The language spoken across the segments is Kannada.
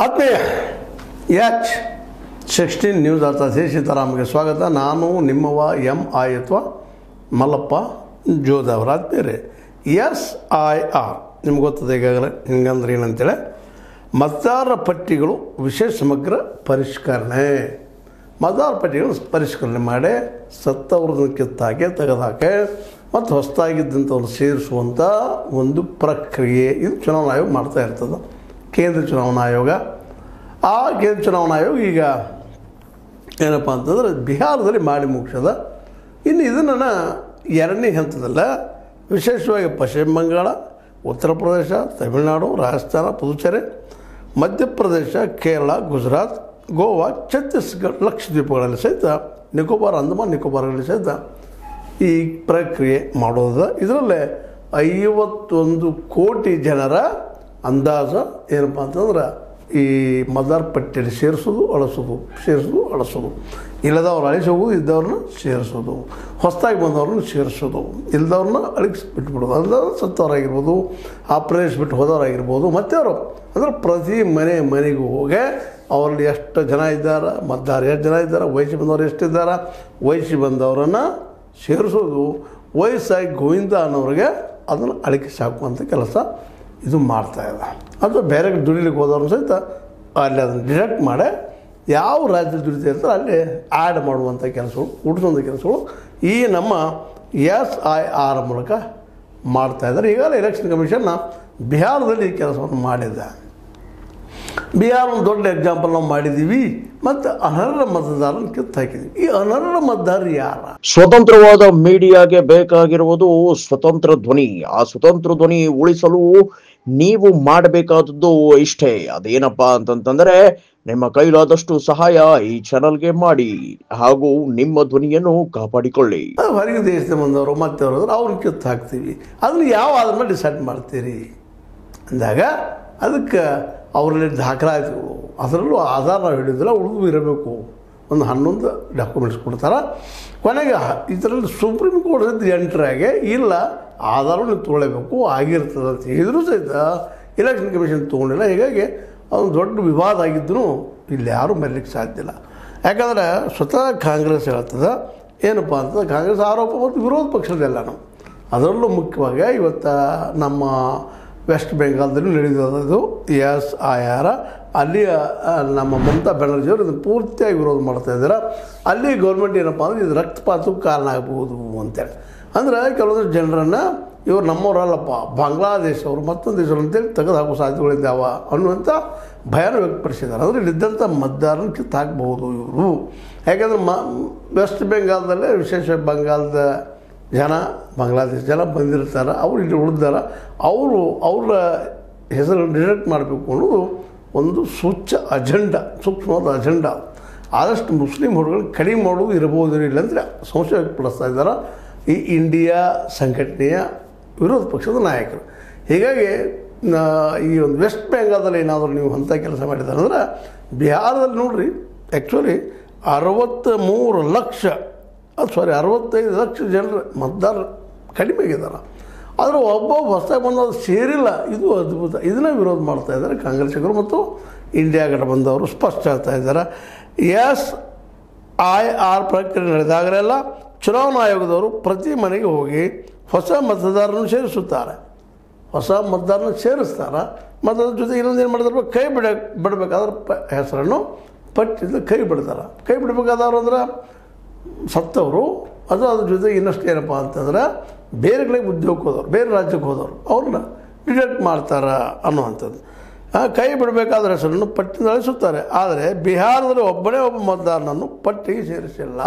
ಆತ್ಮೀಯ H16 ನ್ಯೂಸ್ ಅರ್ಥಾತ್ ಸೀತಾರಾಮ್ಗೆ ಸ್ವಾಗತ. ನಾನು ನಿಮ್ಮವ MI ಅಥವಾ ಮಲ್ಲಪ್ಪ ಜೋದವರ. ಆತ್ಮೀಯರೇ, SIR ನಿಮ್ಗೆ ಗೊತ್ತದೆ ಈಗಾಗಲೇ ಹಿಂಗಂದ್ರೆ ಏನಂತೇಳಿ ಮತದಾರರ ಪಟ್ಟಿಗಳು ವಿಶೇಷ ಸಮಗ್ರ ಪರಿಷ್ಕರಣೆ. ಮತದಾರರ ಪಟ್ಟಿಗಳು ಪರಿಷ್ಕರಣೆ ಮಾಡಿ ಸತ್ತವ್ರನ್ನ ಕಿತ್ತಾಕೆ ತೆಗೆದಾಕೆ ಮತ್ತು ಹೊಸದಾಗಿದ್ದಂಥವ್ರು ಸೇರಿಸುವಂಥ ಒಂದು ಪ್ರಕ್ರಿಯೆ ಇದು ಚುನಾವಣಾ ಆಯೋಗ ಮಾಡ್ತಾ ಇರ್ತದೆ. ಕೇಂದ್ರ ಚುನಾವಣಾ ಆಯೋಗ ಕೇಂದ್ರ ಚುನಾವಣಾ ಆಯೋಗ ಈಗ ಏನಪ್ಪ ಅಂತಂದ್ರೆ ಬಿಹಾರದಲ್ಲಿ ಮಾಡಿ ಮುಗಿಸದ. ಇನ್ನು ಇದನ್ನು ಎರಡನೇ ಹಂತದಲ್ಲ, ವಿಶೇಷವಾಗಿ ಪಶ್ಚಿಮ ಬಂಗಾಳ, ಉತ್ತರ ಪ್ರದೇಶ, ತಮಿಳುನಾಡು, ರಾಜಸ್ಥಾನ, ಪುದುಚೇರಿ, ಮಧ್ಯಪ್ರದೇಶ, ಕೇರಳ, ಗುಜರಾತ್, ಗೋವಾ, ಛತ್ತೀಸ್ಗಢ, ಲಕ್ಷದ್ವೀಪಗಳಲ್ಲಿ ಸಹಿತ ಅಂಡಮಾನ್ ನಿಕೋಬಾರ್ಗಳಲ್ಲಿ ಸಹಿತ ಈ ಪ್ರಕ್ರಿಯೆ ಮಾಡೋದು. ಇದರಲ್ಲೇ 51 ಕೋಟಿ ಜನರ ಅಂದಾಜು ಏನಪ್ಪ ಅಂತಂದ್ರೆ ಈ ಮತದಾರ ಪಟ್ಟಿಯಲ್ಲಿ ಸೇರಿಸೋದು ಅಳಿಸೋದು ಇಲ್ಲದವ್ರು ಅಳಿಸಿ ಹೋಗೋದು, ಇದ್ದವ್ರನ್ನ ಸೇರಿಸೋದು, ಹೊಸದಾಗಿ ಬಂದವ್ರನ್ನ ಸೇರಿಸೋದು, ಇಲ್ಲದವ್ರನ್ನ ಅಳಿಸಿ ಬಿಟ್ಬಿಡೋದು. ಅಂದ್ರೆ ಸತ್ತವರಾಗಿರ್ಬೋದು, ಆ ಪ್ರದೇಶ ಬಿಟ್ಟು ಹೋದವರಾಗಿರ್ಬೋದು, ಮತ್ತವರು ಅಂದ್ರೆ ಪ್ರತಿ ಮನೆಗೂ ಹೋಗಿ ಅವರಲ್ಲಿ ಎಷ್ಟು ಜನ ಇದ್ದಾರೆ, ಮತದಾರ ಎಷ್ಟು ಜನ ಇದ್ದಾರೆ, ವಯಸ್ಸಿಗೆ ಬಂದವರು ಎಷ್ಟಿದ್ದಾರೆ, ವಯಸ್ಸಿಗೆ ಬಂದವರನ್ನು ಸೇರಿಸೋದು, ವಯಸ್ಸಾಗಿ ಗೋವಿಂದ ಅನ್ನೋರಿಗೆ ಅದನ್ನು ಅಳಿಕೆ ಸಾಕುವಂಥ ಕೆಲಸ ಇದು ಮಾಡ್ತಾಯಿಲ್ಲ. ಅದು ಬೇರೆ ದುಡಿಲಿಕ್ಕೆ ಹೋದವ್ರನ್ನ ಸಹಿತ ಅಲ್ಲಿ ಅದನ್ನು ಡಿಡಕ್ಟ್ ಮಾಡಿ ಯಾವ ರಾಜ್ಯದಲ್ಲಿ ದುಡಿತಾ ಇರ್ತಾರೆ ಅಲ್ಲಿ ಆ್ಯಡ್ ಮಾಡುವಂಥ ಕೆಲಸಗಳು, ಕೂಡಿಸುವಂಥ ಕೆಲಸಗಳು ಈ ನಮ್ಮ SIR ಮೂಲಕ ಮಾಡ್ತಾಯಿದ್ದಾರೆ. ಈಗಾಗಲೇ ಎಲೆಕ್ಷನ್ ಕಮಿಷನ್ನ ಬಿಹಾರದಲ್ಲಿ ಈ ಕೆಲಸವನ್ನು ಮಾಡಿದೆ. ಬಿಹಾರ ಒಂದು ದೊಡ್ಡ ಎಕ್ಸಾಂಪಲ್ ನಾವು ಮಾಡಿದ್ದೀವಿ. ಮತ್ತು ಅನರ್ಹ ಮತದಾರರನ್ನು ಕಿತ್ತು ಹಾಕಿದ್ದೀವಿ. ಈ ಅನರ್ಹ ಮತದಾರರು ಯಾರ? ಸ್ವತಂತ್ರವಾದ ಮೀಡಿಯಾಗೆ ಬೇಕಾಗಿರುವುದು ಸ್ವತಂತ್ರ ಧ್ವನಿ. ಆ ಸ್ವತಂತ್ರ ಧ್ವನಿ ಉಳಿಸಲು ನೀವು ಮಾಡಬೇಕಾದದ್ದು ಇಷ್ಟೇ. ಅದೇನಪ್ಪಾ ಅಂತಂತಂದ್ರೆ ನಿಮ್ಮ ಕೈಲಾದಷ್ಟು ಸಹಾಯ ಈ ಚಾನಲ್ಗೆ ಮಾಡಿ ಹಾಗೂ ನಿಮ್ಮ ಧ್ವನಿಯನ್ನು ಕಾಪಾಡಿಕೊಳ್ಳಿ. ಹೊರಗೆ ದೇಶದ ಬಂದವರು ಮತ್ತೆ ಅವ್ರನ್ನ ಕಿತ್ತು ಹಾಕ್ತೀವಿ. ಅದನ್ನು ಯಾವ ಆಧಾರ ಮೇಲೆ ಡಿಸೈಡ್ ಮಾಡ್ತೀರಿ ಅಂದಾಗ ಅದಕ್ಕೆ ಅವರಲ್ಲಿ ದಾಖಲಾತಿಗಳು, ಅದರಲ್ಲೂ ಆಧಾರ ನಾವು ಹಿಡಿದ್ರೆ ಉಳಿದು ಇರಬೇಕು. ಒಂದು 11 ಡಾಕ್ಯುಮೆಂಟ್ಸ್ ಕೊಡ್ತಾರೆ. ಕೊನೆಗೆ ಇದರಲ್ಲಿ ಸುಪ್ರೀಂ ಕೋರ್ಟ್ ಎಂಟ್ರಾಗೆ ಇಲ್ಲ ಆಧಾರವನ್ನು ತೊಗೊಳ್ಳೇಬೇಕು ಆಗಿರ್ತದೆ ಅಂತ ಹೇಳಿದ್ರು ಸಹಿತ ಎಲೆಕ್ಷನ್ ಕಮಿಷನ್ ತೊಗೊಂಡಿಲ್ಲ. ಹೀಗಾಗಿ ಅದೊಂದು ದೊಡ್ಡ ವಿವಾದ ಆಗಿದ್ದೂ ಇಲ್ಲಿ ಯಾರೂ ಮೆರಲಿಕ್ಕೆ ಸಾಧ್ಯ ಇಲ್ಲ. ಯಾಕಂದರೆ ಸ್ವತಃ ಕಾಂಗ್ರೆಸ್ ಹೇಳ್ತದೆ ಏನಪ್ಪ ಅಂತ, ಕಾಂಗ್ರೆಸ್ ಆರೋಪ ಮತ್ತು ವಿರೋಧ ಪಕ್ಷದೆಲ್ಲನೂ. ಅದರಲ್ಲೂ ಮುಖ್ಯವಾಗಿ ಇವತ್ತು ನಮ್ಮ ವೆಸ್ಟ್ ಬೆಂಗಾಲ್ದಲ್ಲಿ ನಡೆದಿರೋದು SIR. ಅಲ್ಲಿ ನಮ್ಮ ಮಮತಾ ಬ್ಯಾನರ್ಜಿಯವರು ಇದನ್ನು ಪೂರ್ತಿಯಾಗಿ ವಿರೋಧ ಮಾಡ್ತಾಯಿದ್ದಾರೆ. ಅಲ್ಲಿ ಗೌರ್ಮೆಂಟ್ ಏನಪ್ಪ ಅಂದರೆ ಇದು ರಕ್ತಪಾತಕ್ಕೆ ಕಾರಣ ಆಗ್ಬೋದು ಅಂತೇಳಿ. ಅಂದರೆ ಕೆಲವೊಂದು ಜನರನ್ನು ಇವರು ನಮ್ಮವರಲ್ಲಪ್ಪ, ಬಾಂಗ್ಲಾದೇಶವರು ಮತ್ತೊಂದು ದೇಶವರು ಅಂತೇಳಿ ತೆಗೆದು ಹಾಕೋ ಸಾಧ್ಯತೆಗಳಿದ್ದಾವ ಅನ್ನುವಂಥ ಭಯನ ವ್ಯಕ್ತಪಡಿಸಿದ್ದಾರೆ. ಅಂದರೆ ಇಲ್ಲಿದ್ದಂಥ ಮತದಾರನ ಕಿತ್ತು ಹಾಕ್ಬೋದು ಇವರು. ಯಾಕೆಂದರೆ ವೆಸ್ಟ್ ಬೆಂಗಾಲ್ದಲ್ಲೇ ವಿಶೇಷ ಬಂಗಾಲದ ಜನ, ಬಾಂಗ್ಲಾದೇಶ ಜನ ಬಂದಿರ್ತಾರೆ, ಅವರು ಇಲ್ಲಿ ಉಳಿದಾರೆ. ಅವರ ಹೆಸರನ್ನು ಡಿಡಕ್ಟ್ ಮಾಡಬೇಕು ಅನ್ನೋದು ಒಂದು ಸೂಕ್ಷ್ಮವಾದ ಅಜೆಂಡಾ. ಆದಷ್ಟು ಮುಸ್ಲಿಂ ಹುಡುಗರನ್ನು ಕಡಿಮೆ ಮಾಡೋದು ಇರಬಹುದು ಇಲ್ಲ ಅಂದರೆ ಸಂಶಯ ವ್ಯಕ್ತಪಡಿಸ್ತಾ ಇದ್ದಾರೆ ಈ ಇಂಡಿಯಾ ಸಂಘಟನೆಯ ವಿರೋಧ ಪಕ್ಷದ ನಾಯಕರು. ಹೀಗಾಗಿ ಈ ಒಂದು ವೆಸ್ಟ್ ಬೆಂಗಾಲ್ದಲ್ಲಿ ಏನಾದರೂ ನೀವು ಅಂಥ ಕೆಲಸ ಮಾಡಿದ್ದಾರೆ ಅಂದ್ರೆ ಬಿಹಾರದಲ್ಲಿ ನೋಡ್ರಿ, ಆ್ಯಕ್ಚುಲಿ 65 ಲಕ್ಷ ಜನರು ಮತದಾರರು ಕಡಿಮೆ ಆಗಿದ್ದಾರೆ. ಆದರೆ ಒಬ್ಬ ಹೊಸದಾಗಿ ಬಂದವರು ಸೇರಿಲ್ಲ. ಇದು ಅದ್ಭುತ. ಇದನ್ನೇ ವಿರೋಧ ಮಾಡ್ತಾ ಇದ್ದಾರೆ ಕಾಂಗ್ರೆಸ್ಸಿಗರು ಮತ್ತು ಇಂಡಿಯಾ ಗಠಬಂಧನವರು ಸ್ಪಷ್ಟ ಹೇಳ್ತಾ ಇದ್ದಾರೆ. SIR ಪ್ರಕ್ರಿಯೆ ನಡೆದಾಗಲೆಲ್ಲ ಚುನಾವಣಾ ಆಯೋಗದವರು ಪ್ರತಿ ಮನೆಗೆ ಹೋಗಿ ಹೊಸ ಮತದಾರರನ್ನು ಸೇರಿಸುತ್ತಾರೆ. ಮತ್ತು ಅದ್ರ ಜೊತೆ ಇನ್ನೊಂದೇನು ಮಾಡಿದ್ರೆ ಕೈ ಬಿಡಬೇಕಾದ್ರೆ ಹೆಸರನ್ನು ಪಟ್ಟಿದ್ದು ಕೈ ಬಿಡ್ತಾರೆ. ಕೈ ಬಿಡಬೇಕಾದವರು ಅಂದ್ರೆ ಸತ್ತವರು. ಅದ್ರ ಜೊತೆ ಇನ್ನಷ್ಟು ಏನಪ್ಪ ಅಂತಂದ್ರೆ ಬೇರೆ ಕಡೆಗೆ ಉದ್ಯೋಗಕ್ಕೆ ಹೋದವರು, ಬೇರೆ ರಾಜ್ಯಕ್ಕೆ ಹೋದವರು ಅವ್ರನ್ನ ಡಿಡಕ್ಟ್ ಮಾಡ್ತಾರೆ ಅನ್ನುವಂಥದ್ದು. ಕೈ ಬಿಡಬೇಕಾದ ಹೆಸರನ್ನು ಪಟ್ಟಿಯಿಂದ ಅಳಿಸುತ್ತಾರೆ. ಆದರೆ ಬಿಹಾರದಲ್ಲಿ ಒಬ್ಬ ಮತದಾರನನ್ನು ಪಟ್ಟಿಗೆ ಸೇರಿಸಿಲ್ಲ.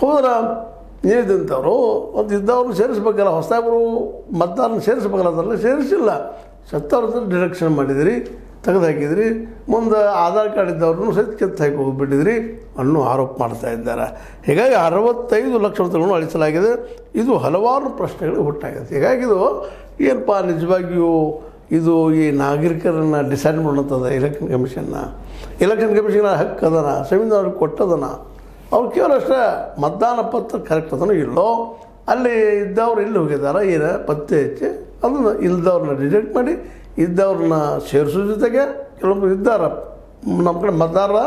ಹೋದ್ರೆ ನೀಡಿದಂಥವ್ರು ಮತ್ತು ಇದ್ದವ್ರನ್ನ ಸೇರಿಸ್ಬೇಕಲ್ಲ, ಹೊಸದಾಗಿ ಮತದಾರನ ಸೇರಿಸ್ಬೇಕಲ್ಲ, ಅದರಲ್ಲಿ ಸೇರಿಸಿಲ್ಲ. ಸತ್ತವ್ರ ಡಿಡಕ್ಷನ್ ಮಾಡಿದಿರಿ, ತೆಗೆದು ಹಾಕಿದ್ರಿ, ಮುಂದೆ ಆಧಾರ್ ಕಾರ್ಡ್ ಇದ್ದವ್ರನ್ನೂ ಸಹಿತ ಕಿತ್ತು ಹಾಕಿ ಹೋಗಿಬಿಟ್ಟಿದ್ರಿ ಅನ್ನೋ ಆರೋಪ ಮಾಡ್ತಾ ಇದ್ದಾರೆ. ಹೀಗಾಗಿ 65 ಲಕ್ಷ ಮತಗಳನ್ನು ಅಳಿಸಲಾಗಿದೆ. ಇದು ಹಲವಾರು ಪ್ರಶ್ನೆಗಳು ಹುಟ್ಟಾಗಿದೆ. ಹೀಗಾಗಿ ಇದು ಏನಪ್ಪ ನಿಜವಾಗಿಯೂ ಇದು ಈ ನಾಗರಿಕರನ್ನು ಡಿಸೈಡ್ ಮಾಡೋಂಥದ್ದು ಎಲೆಕ್ಷನ್ ಕಮಿಷನ್ನ ಹಕ್ಕು ಅದನ, ಸಂವಿಧಾನಕ್ಕೆ ಕೊಟ್ಟದನ. ಅವ್ರು ಕೇವಲ ಅಷ್ಟೇ ಮತದಾನ ಪತ್ರ ಕರೆಕ್ಟ್ ಅದನ್ನು ಇಲ್ಲೋ, ಅಲ್ಲಿ ಇದ್ದವ್ರು ಇಲ್ಲಿ ಹೋಗಿದ್ದಾರೆ ಏನು ಪತ್ತೆ ಹಚ್ಚಿ ಅದನ್ನು ಇಲ್ದವ್ರನ್ನ ರಿಜೆಕ್ಟ್ ಮಾಡಿ ಇದ್ದವ್ರನ್ನ ಸೇರಿಸೋ ಜೊತೆಗೆ ಕೆಲವೊಬ್ರು ಇದ್ದಾರೆ, ನಮ್ಮ ಕಡೆ ಮತದಾರರ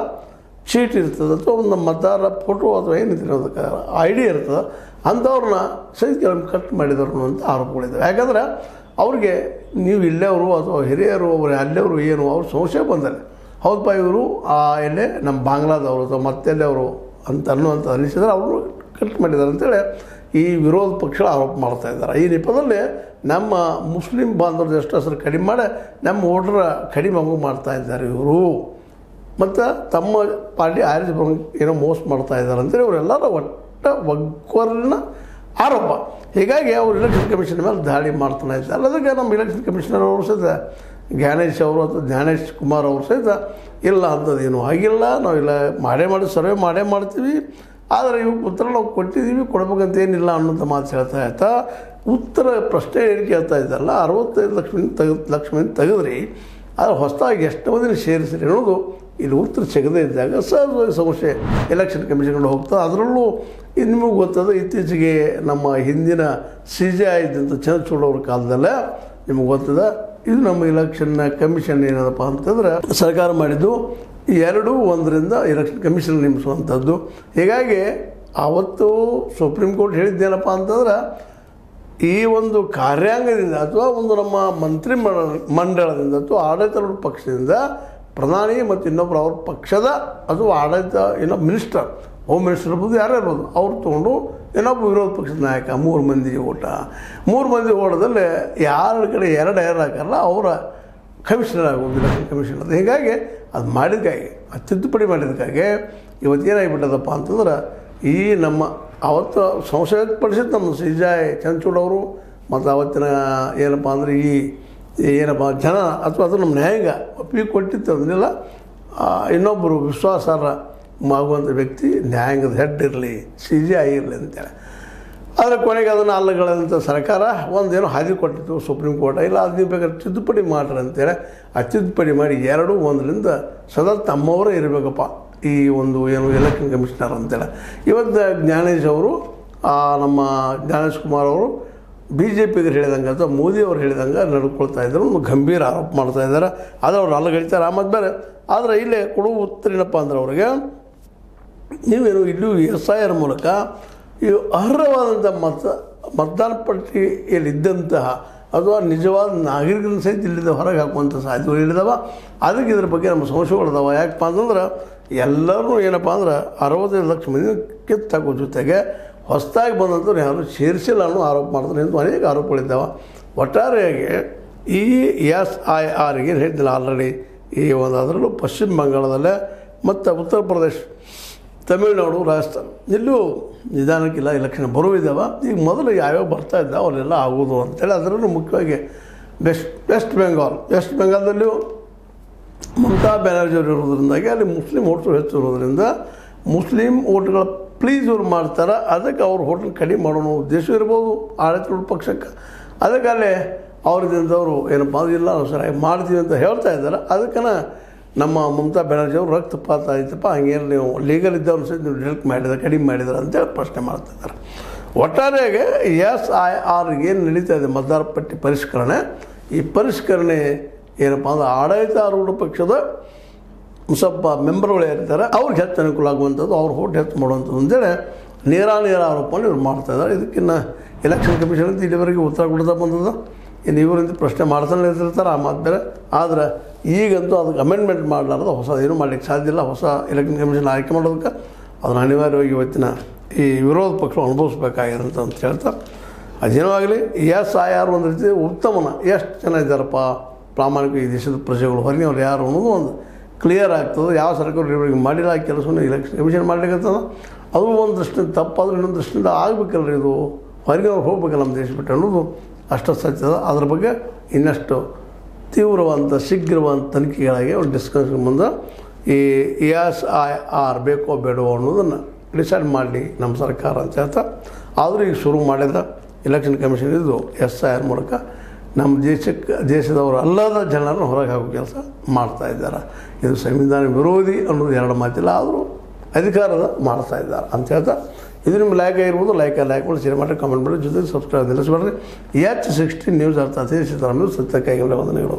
ಚೀಟ್ ಇರ್ತದೆ ಅಥವಾ ಒಂದು ಮತದಾರರ ಫೋಟೋ ಅಥವಾ ಏನಿದೆ ಅದಕ್ಕೆ ಐ ಡಿ ಇರ್ತದೆ, ಅಂಥವ್ರನ್ನ ಸಹಿತ ಕೆಲವೊಮ್ಮೆ ಕಟ್ ಮಾಡಿದವರು ಅಂತ ಆರೋಪಗಳಿದ್ದಾವೆ. ಯಾಕಂದ್ರೆ ಅವ್ರಿಗೆ ನೀವು ಇಲ್ಲೇವರು ಅಥವಾ ಹಿರಿಯರು ಅವರು ಅಲ್ಲೇವರು ಏನು ಅವ್ರು ಸಂಶಯ ಬಂದರೆ ಹೌದಪ್ಪ ಇವರು ಎಲ್ಲೇ ನಮ್ಮ ಬಾಂಗ್ಲಾದವರು ಅಥವಾ ಮತ್ತೆಲ್ಲೇ ಅವರು ಅಂತ ಅನ್ನುವಂಥ ಅನಿಸಿದ್ರೆ ಅವರು ಕಟ್ ಮಾಡಿದ್ದಾರೆ ಅಂತೇಳಿ ಈ ವಿರೋಧ ಪಕ್ಷಗಳು ಆರೋಪ ಮಾಡ್ತಾ ಇದ್ದಾರೆ. ಈ ನೆಪದಲ್ಲಿ ನಮ್ಮ ಮುಸ್ಲಿಂ ಬಾಂಧವ್ರದ್ದು ಎಷ್ಟು ಹೆಸರು ಕಡಿಮೆ ಮಾಡಿ ನಮ್ಮ ವೋಟರ ಕಡಿಮೆ ಮಾಡ್ತಾ ಇದ್ದಾರೆ ಇವರು, ಮತ್ತು ತಮ್ಮ ಪಾರ್ಟಿ ಆರಿಸಿ ಏನೋ ಮೋಸ ಮಾಡ್ತಾ ಇದ್ದಾರೆ ಅಂತೇಳಿ ಇವರೆಲ್ಲರ ಒಗ್ಗರಿನ ಆರೋಪ. ಹೀಗಾಗಿ ಅವರು ಎಲೆಕ್ಷನ್ ಕಮಿಷನ್ ಮೇಲೆ ದಾಳಿ ಮಾಡ್ತಾನೆ ಇದ್ದಾರೆ. ಅದಕ್ಕೆ ನಮ್ಮ ಎಲೆಕ್ಷನ್ ಕಮಿಷನರ್ ಅವರು ಸಹಿತ ಜ್ಞಾನೇಶ್ ಅವರು ಅಥವಾ ಜ್ಞಾನೇಶ್ ಕುಮಾರ್ ಅವರು ಸಹಿತ ಇಲ್ಲ ಅಂಥದ್ದೇನು ಆಗಿಲ್ಲ, ನಾವಿಲ್ಲ ಮಾಡಿ ಸರ್ವೆ ಮಾಡ್ತೀವಿ, ಆದರೆ ಇವಾಗ ಉತ್ತರ ನಾವು ಕೊಟ್ಟಿದ್ದೀವಿ, ಕೊಡ್ಬೇಕಂತ ಏನಿಲ್ಲ ಅನ್ನೋಂಥ ಮಾತು ಹೇಳ್ತಾ ಆಯ್ತಾ. ಉತ್ತರ ಪ್ರಶ್ನೆ ಏನು ಕೇಳ್ತಾ ಇದ್ದಲ್ಲ, 65 ಲಕ್ಷ ಮಂದಿ ತೆಗೆದ್ರಿ, ಆದರೆ ಹೊಸದಾಗಿ ಎಷ್ಟು ಮಂದಿನ ಸೇರಿಸಿರಿ ಅನ್ನೋದು ಇಲ್ಲಿ ಉತ್ತರ ಸಿಗದೇ ಇದ್ದಾಗ ಸಹಜವಾಗಿ ಸಮಸ್ಯೆ ಎಲೆಕ್ಷನ್ ಕಮಿಷನ್ಗಳು ಹೋಗ್ತದೆ. ಅದರಲ್ಲೂ ಇದು ನಿಮಗೆ ಗೊತ್ತದ, ಇತ್ತೀಚೆಗೆ ನಮ್ಮ ಹಿಂದಿನ CJI ಇದ್ದಂಥ ಚಂದ್ರಚೂಡ್ ಅವ್ರ ಕಾಲದಲ್ಲೇ ನಿಮಗೆ ಗೊತ್ತದ, ಇದು ನಮ್ಮ ಎಲೆಕ್ಷನ್ ಕಮಿಷನ್ ಏನದಪ್ಪ ಅಂತಂದ್ರೆ ಸರ್ಕಾರ ಮಾಡಿದ್ದು 2-1 ಎಲೆಕ್ಷನ್ ಕಮಿಷನ್ ನೇಮಿಸುವಂಥದ್ದು. ಹೀಗಾಗಿ ಆವತ್ತು ಸುಪ್ರೀಂ ಕೋರ್ಟ್ ಹೇಳಿದ್ದೇನಪ್ಪ ಅಂತಂದ್ರೆ ಈ ಒಂದು ಕಾರ್ಯಾಂಗದಿಂದ ಅಥವಾ ಒಂದು ನಮ್ಮ ಮಂತ್ರಿ ಮಂಡಳದಿಂದ ಅಥವಾ ಆಡಳಿತಾರೂಢ ಪಕ್ಷದಿಂದ ಪ್ರಧಾನಿ ಮತ್ತು ಇನ್ನೊಬ್ಬರು ಅವ್ರ ಪಕ್ಷದ ಅಥವಾ ಆಡಳಿತ ಇನ್ನೊಬ್ಬ ಮಿನಿಸ್ಟರ್, ಹೋಮ್ ಮಿನಿಸ್ಟರ್ ಇರ್ಬೋದು, ಯಾರೇ ಇರ್ಬೋದು, ಅವ್ರು ತೊಗೊಂಡು ಇನ್ನೊಬ್ಬ ವಿರೋಧ ಪಕ್ಷದ ನಾಯಕ 3 ಮಂದಿ ಓಟ, 3 ಮಂದಿ ಓಟದಲ್ಲಿ ಯಾರ ಕಡೆ 2 ಹಾಕಲ್ಲ ಅವರ ಕಮಿಷನರ್ ಆಗೋದು ಎಲೆಕ್ಷನ್ ಕಮಿಷನರ್. ಹೀಗಾಗಿ ಅದು ಮಾಡಿದಕ್ಕಾಗಿ ತಿದ್ದುಪಡಿ ಮಾಡಿದಕ್ಕಾಗಿ ಇವತ್ತೇನಾಗಿಬಿಟ್ಟದಪ್ಪ ಅಂತಂದ್ರೆ ಈ ನಮ್ಮ ಅವತ್ತು ಸಂಶಯ ವ್ಯಕ್ತಪಡಿಸಿದ್ದು ನಮ್ಮ CJI ಚಂದ್ರಚೂಡ್ ಅವರು ಮತ್ತು ಅವತ್ತಿನ ಏನಪ್ಪ ಅಂದರೆ ಈ ಏನಪ್ಪ ಜನ ಅಥವಾ ಅದು ನಮ್ಮ ನ್ಯಾಯಾಂಗ ಒಪ್ಪಿಗೆ ಕೊಟ್ಟಿತ್ತು ಅದನ್ನೆಲ್ಲ ಇನ್ನೊಬ್ಬರು ವಿಶ್ವಾಸಾರ್ಹ ಆಗುವಂಥ ವ್ಯಕ್ತಿ ನ್ಯಾಯಾಂಗದ ಹೆಡ್ ಇರಲಿ, CJI ಇರಲಿ ಅಂತೇಳಿ. ಆದರೆ ಕೊನೆಗೆ ಅದನ್ನು ಅಲ್ಲಗಳಂಥ ಸರ್ಕಾರ ಒಂದೇನೋ ಹಾದಿ ಕೊಟ್ಟಿತ್ತು ಸುಪ್ರೀಂ ಕೋರ್ಟ್, ಇಲ್ಲ ಅದು ನೀವು ಬೇಕಾದ್ರೆ ತಿದ್ದುಪಡಿ ಮಾಡ್ರಿ ಅಂತೇಳಿ ಆ ತಿದ್ದುಪಡಿ ಮಾಡಿ 2-1 ಸದಾ ತಮ್ಮವರೇ ಇರಬೇಕಪ್ಪ ಈ ಒಂದು ಏನು ಎಲೆಕ್ಷನ್ ಕಮಿಷನರ್ ಅಂತೇಳಿ. ಇವತ್ತು ಜ್ಞಾನೇಶ್ ಅವರು ನಮ್ಮ ಜ್ಞಾನೇಶ್ ಕುಮಾರ್ ಅವರು BJPಗೆ ಹೇಳಿದಂಗೆ ಅಥವಾ ಮೋದಿ ಅವರು ಹೇಳಿದಂಗೆ ನಡ್ಕೊಳ್ತಾ ಇದ್ದಾರೆ, ಒಂದು ಗಂಭೀರ ಆರೋಪ ಮಾಡ್ತಾ ಇದ್ದಾರೆ. ಆದರೆ ಅವ್ರು ಅಲ್ಲಗಳಿತಾರೆ ಆಮೇಲೆ ಬೇರೆ. ಆದರೆ ಇಲ್ಲೇ ಕೊಡುವ ಉತ್ತರ ಏನಪ್ಪ ಅಂದ್ರೆ ಅವ್ರಿಗೆ ನೀವೇನು ಇಲ್ಲೂ SIR ಮೂಲಕ ಈ ಅರ್ಹವಾದಂಥ ಮತದಾನ ಪಟ್ಟಿಯಲ್ಲಿದ್ದಂತಹ ಅಥವಾ ನಿಜವಾದ ನಾಗರಿಕರನ್ನ ಸಹಿತ ಇಲ್ಲಿದ್ದ ಹೊರಗೆ ಹಾಕುವಂಥ ಸಾಧ್ಯತೆಗಳು ಇಳಿದಾವ. ಅದಕ್ಕೆ ಇದ್ರ ಬಗ್ಗೆ ನಮ್ಮ ಸಂಶಯಗಳಿದಾವೆ. ಯಾಕಪ್ಪ ಅಂತಂದ್ರೆ ಎಲ್ಲರೂ ಏನಪ್ಪ ಅಂದ್ರೆ 65 ಲಕ್ಷ ಮಂದಿ ಕಿತ್ತಾಕೋ ಜೊತೆಗೆ ಹೊಸದಾಗಿ ಬಂದಂಥವ್ರು ಯಾರು ಸೇರಿಸಿಲ್ಲ ಅನ್ನೋ ಆರೋಪ ಮಾಡ್ತಾರೆ ಎಂದು ಅನೇಕ ಆರೋಪಗಳಿದ್ದಾವೆ. ಒಟ್ಟಾರೆಯಾಗಿ ಈ SIRಗೆ ಹೇಳಿದ್ದಿಲ್ಲ ಆಲ್ರೆಡಿ ಈ ಒಂದು ಅದರಲ್ಲೂ ಪಶ್ಚಿಮ ಬಂಗಾಳದಲ್ಲೇ ಮತ್ತು ಉತ್ತರ ಪ್ರದೇಶ, ತಮಿಳುನಾಡು, ರಾಜಸ್ಥಾನ ಇಲ್ಲೂ ನಿಧಾನಕ್ಕಿಲ್ಲ ಎಲೆಕ್ಷನ್ ಬರುವಿದ್ದಾವೆ. ಈಗ ಮೊದಲು ಯಾವ್ಯಾವ ಬರ್ತಾ ಇದ್ದಾವೆ ಅವರೆಲ್ಲ ಆಗೋದು ಅಂತೇಳಿ. ಅದರಲ್ಲೂ ಮುಖ್ಯವಾಗಿ ವೆಸ್ಟ್ ಬೆಂಗಾಲ್ದಲ್ಲಿಯೂ ಮಮತಾ ಬ್ಯಾನರ್ಜಿ ಅವರು ಇರೋದ್ರಿಂದಾಗಿ ಅಲ್ಲಿ ಮುಸ್ಲಿಂ ಓಟ್ಗಳು ಹೆಚ್ಚು ಇರೋದ್ರಿಂದ ಮುಸ್ಲಿಂ ಓಟ್ಗಳ ಪ್ಲೀಸ್ ಇವ್ರು ಮಾಡ್ತಾರೆ. ಅದಕ್ಕೆ ಅವ್ರ ಹೋಟೆಲ್ ಕಡಿಮೆ ಮಾಡೋಣ ಉದ್ದೇಶ ಇರ್ಬೋದು ಆಡಳಿತಾರೂಢ ಪಕ್ಷಕ್ಕೆ. ಅದಕ್ಕೆ ಅಲ್ಲೇ ಅವ್ರದಿಂದವರು ಏನಪ್ಪ ಇಲ್ಲ ನಾವು ಸರಿಯಾಗಿ ಮಾಡ್ತೀವಿ ಅಂತ ಹೇಳ್ತಾ ಇದ್ದಾರೆ. ಅದಕ್ಕೆ ನಮ್ಮ ಮಮತಾ ಬ್ಯಾನರ್ಜಿ ಅವರು ರಕ್ತಪಾತ ಆಯ್ತಪ್ಪ ಹಂಗೇನು ನೀವು ಲೀಗಲ್ ಇದ್ದವ್ರು ಸಹಿತ ನೀವು ಡಿಲೆಕ್ಟ್ ಮಾಡಿದ್ರೆ ಕಡಿಮೆ ಮಾಡಿದ್ರೆ ಅಂತೇಳಿ ಪ್ರಶ್ನೆ ಮಾಡ್ತಾ ಇದ್ದಾರೆ. ಒಟ್ಟಾರೆಯಾಗಿ SIRಗೆ ಏನು ನಡೀತಾ ಇದೆ ಮತದಾರ ಪಟ್ಟಿ ಪರಿಷ್ಕರಣೆ, ಈ ಪರಿಷ್ಕರಣೆ ಏನಪ್ಪ ಅಂದ್ರೆ ಆಡಳಿತಾರೂಢ ಪಕ್ಷದ ಸ್ವಲ್ಪ ಮೆಂಬರ್ಗಳು ಇರ್ತಾರೆ ಅವ್ರಿಗೆ ಹೆಚ್ಚು ಅನುಕೂಲ ಆಗುವಂಥದ್ದು, ಅವ್ರ ಹೋಟ್ ಹೆಚ್ಚು ಮಾಡುವಂಥದ್ದು ಅಂತೇಳಿ ನೇರ ಆರೋಪವನ್ನು ಇವ್ರು ಮಾಡ್ತಾಯಿದ್ದಾರೆ. ಇದಕ್ಕಿನ್ನ ಎಲೆಕ್ಷನ್ ಕಮಿಷನ್ ಅಂತ ಇಲ್ಲಿವರೆಗೆ ಉತ್ತರ ಕೊಡ್ತಾ ಬಂದದ್ದು. ಇನ್ನು ಇವರಿಂದ ಪ್ರಶ್ನೆ ಮಾಡ್ತಾನೆ ಇರ್ತಿರ್ತಾರೆ ಆ ಮಾತು ಬೇರೆ. ಆದರೆ ಈಗಂತೂ ಅದಕ್ಕೆ ಅಮೆಂಡ್ಮೆಂಟ್ ಮಾಡಲಾರ್ದು ಹೊಸ ಏನೂ ಮಾಡಲಿಕ್ಕೆ ಸಾಧ್ಯ ಇಲ್ಲ. ಹೊಸ ಎಲೆಕ್ಷನ್ ಕಮಿಷನ್ ಆಯ್ಕೆ ಮಾಡೋದಕ್ಕೆ ಅದನ್ನು ಅನಿವಾರ್ಯವಾಗಿ ಇವತ್ತಿನ ಈ ವಿರೋಧ ಪಕ್ಷ ಅನುಭವಿಸ್ಬೇಕಾಗಿದೆ ಅಂತ ಹೇಳ್ತಾ, ಅದೇನೋ ಆಗಲಿ SIR ಒಂದು ರೀತಿ ಉತ್ತಮನ ಎಷ್ಟು ಜನ ಇದ್ದಾರಪ್ಪ ಪ್ರಾಮಾಣಿಕ ಈ ದೇಶದ ಪ್ರಜೆಗಳು ಹೊರಗಿನವ್ರು ಯಾರು ಅನ್ನೋದು ಒಂದು ಕ್ಲಿಯರ್ ಆಗ್ತದೆ. ಯಾವ ಸರ್ಕಾರ ಇವರಿಗೆ ಮಾಡಿಲ್ಲ ಕೆಲಸವನ್ನು ಎಲೆಕ್ಷನ್ ಕಮಿಷನ್ ಮಾಡಲಿಕ್ಕತ್ತದ, ಅದು ಒಂದು ದೃಷ್ಟಿಯಿಂದ ತಪ್ಪಾದ್ರೆ ಇನ್ನೊಂದು ದೃಷ್ಟಿಯಿಂದ ಆಗಬೇಕಲ್ರಿ, ಇದು ಹೊರಗಿನವ್ರು ಹೋಗ್ಬೇಕಲ್ಲ ನಮ್ಮ ದೇಶ ಬಿಟ್ಟು ಅನ್ನೋದು ಅಷ್ಟು ಸತ್ಯದ. ಅದ್ರ ಬಗ್ಗೆ ಇನ್ನಷ್ಟು ತೀವ್ರವಾದಂಥ ಶೀಘ್ರವಾದ ತನಿಖೆಗಳಾಗಿ ಒಂದು ಡಿಸ್ಕಷನ್ ಮುಂದೆ ಈ SIR ಬೇಕೋ ಬೇಡವೋ ಅನ್ನೋದನ್ನು ಡಿಸೈಡ್ ಮಾಡಲಿ ನಮ್ಮ ಸರ್ಕಾರ ಅಂತ ಹೇಳ್ತಾ. ಆದರೂ ಈಗ ಶುರು ಮಾಡಿದ ಎಲೆಕ್ಷನ್ ಕಮಿಷನ್ ಇದು SIR ಮೂಲಕ ನಮ್ಮ ದೇಶದವರು ಅಲ್ಲದ ಜನರನ್ನು ಹೊರಗೆ ಹಾಕೋ ಕೆಲಸ ಮಾಡ್ತಾ ಇದ್ದಾರೆ. ಇದು ಸಂವಿಧಾನ ವಿರೋಧಿ ಅನ್ನೋದು 2 ಮಾತಿಲ್ಲ, ಆದರೂ ಅಧಿಕಾರದ ಮಾಡ್ತಾ ಇದ್ದಾರೆ ಅಂತ ಹೇಳ್ತಾ, ಇದು ನಿಮ್ಮ ಲೈಕ್ ಆಗಿರ್ಬೋದು. ಲೈಕ್ ಮಾಡಿ ಶೇರ್ ಮಾಡಿ, ಕಾಮೆಂಟ್ ಮಾಡಿ, ಜೊತೆಗೆ ಸಬ್ಸ್ಕ್ರೈಬ್ ನಿಲ್ಲಿಸಬೇಡ್ರಿ. H16 ನ್ಯೂಸ್ ಅರ್ಥ ಸೀತಾರಾಮ್ ಸತ್ಯಕ್ಕಾಗಿ ವಂದನೆಗಳು.